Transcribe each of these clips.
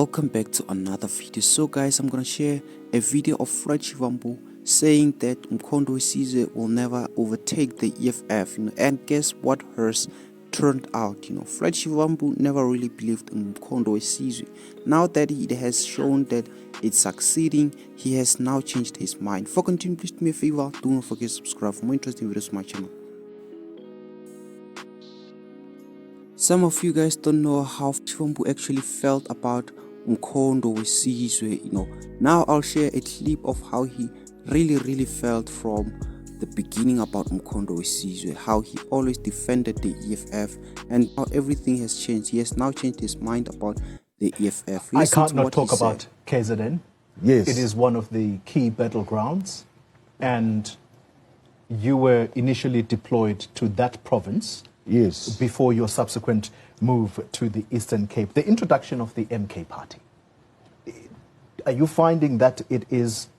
Welcome back to another video. So guys, I'm gonna share a video of Floyd saying that Mkhondo Wesizwe will never overtake the EFF, and guess what hers turned out. Floyd never really believed in Mkhondo Wesizwe. Now that he has shown that it's succeeding, he has now changed his mind. For continuing, please do me a favor, do not forget to subscribe for more interesting videos on my channel. Some of you guys don't know how Floyd actually felt about Mkhondo Wesizwe. Now I'll share a clip of how he really felt from the beginning about Mkhondo Wesizwe, how he always defended the EFF, and how everything has changed. He has now changed his mind about the EFF. I can't not talk about KZN. Yes. It is one of the key battlegrounds, and you were initially deployed to that province. Yes. Before your subsequent move to the Eastern Cape. The introduction of the MK Party. Are you finding that it is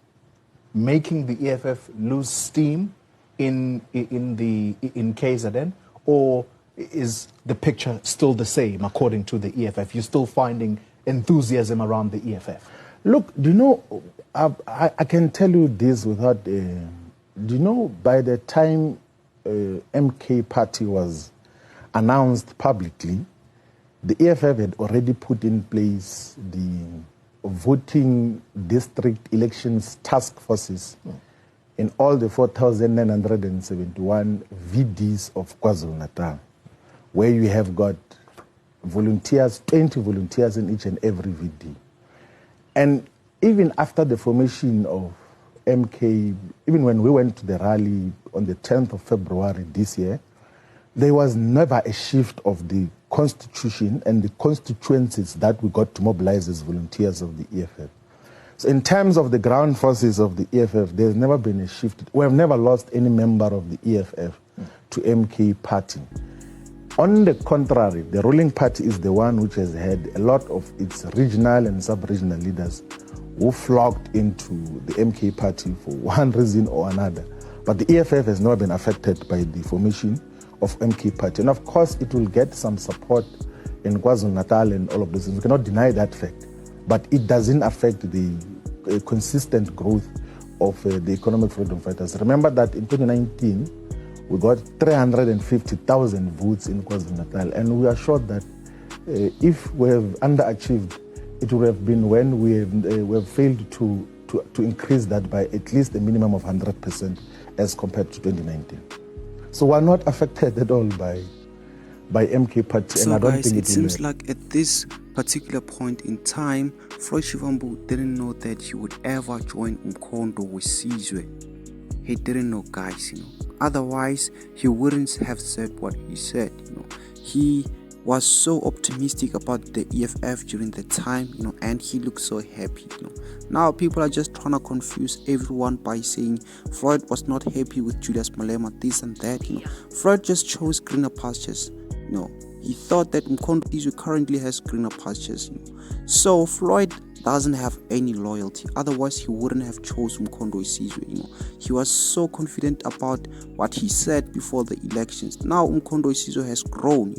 making the EFF lose steam in KZN, or is the picture still the same according to the EFF? You're still finding enthusiasm around the EFF? Look, I can tell you this without, by the time MK Party was announced publicly, the EFF had already put in place the voting district elections task forces in all the 4,971 VDs of KwaZulu-Natal, where you have got volunteers, 20 volunteers in each and every VD. And even after the formation of MK, even when we went to the rally on the 10th of February this year, there was never a shift of the constitution and the constituencies that we got to mobilize as volunteers of the EFF. So in terms of the ground forces of the EFF, there's never been a shift. We have never lost any member of the EFF to MK Party. On the contrary, the ruling party is the one which has had a lot of its regional and sub-regional leaders who flocked into the MK Party for one reason or another. But the EFF has never been affected by the formation of MK Party. And of course, it will get some support in KwaZulu-Natal and all of this. We cannot deny that fact. But it doesn't affect the consistent growth of the economic freedom fighters. Remember that in 2019, we got 350,000 votes in KwaZulu-Natal. And we are sure that if we have underachieved, it would have been when we have failed to increase that by at least a minimum of 100% as compared to 2019. So we're not affected at all by MK Party, and I don't guys, think it seems like at this particular point in time, Floyd didn't know that he would ever join Mkhondo Wesizwe. He didn't know, guys, Otherwise, he wouldn't have said what he said, He was so optimistic about the EFF during the time, and he looked so happy, Now people are just trying to confuse everyone by saying Floyd was not happy with Julius Malema, this and that, Floyd just chose greener pastures, He thought that Mkhondo Wesizwe currently has greener pastures, So Floyd doesn't have any loyalty, otherwise he wouldn't have chosen Mkhondo Wesizwe, He was so confident about what he said before the elections. Now Mkhondo Wesizwe has grown,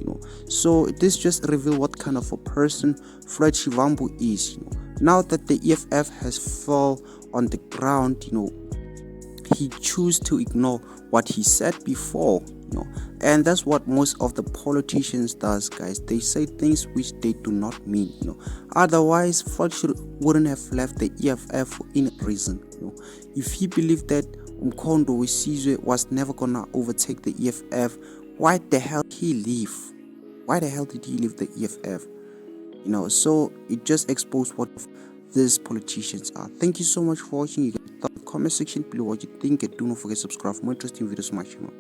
So this just reveals what kind of a person Floyd is, Now that the EFF has fell on the ground, he chose to ignore what he said before, and that's what most of the politicians does, guys. They say things which they do not mean, Otherwise, Floyd wouldn't have left the EFF for any reason, If he believed that Mkhondo Wesizwe was never gonna overtake the EFF, why the hell did he leave? Why the hell did he leave the EFF? So it just exposed what these politicians are. Thank you so much for watching. You can comment section below what you think, and do not forget to subscribe for more interesting videos on my channel.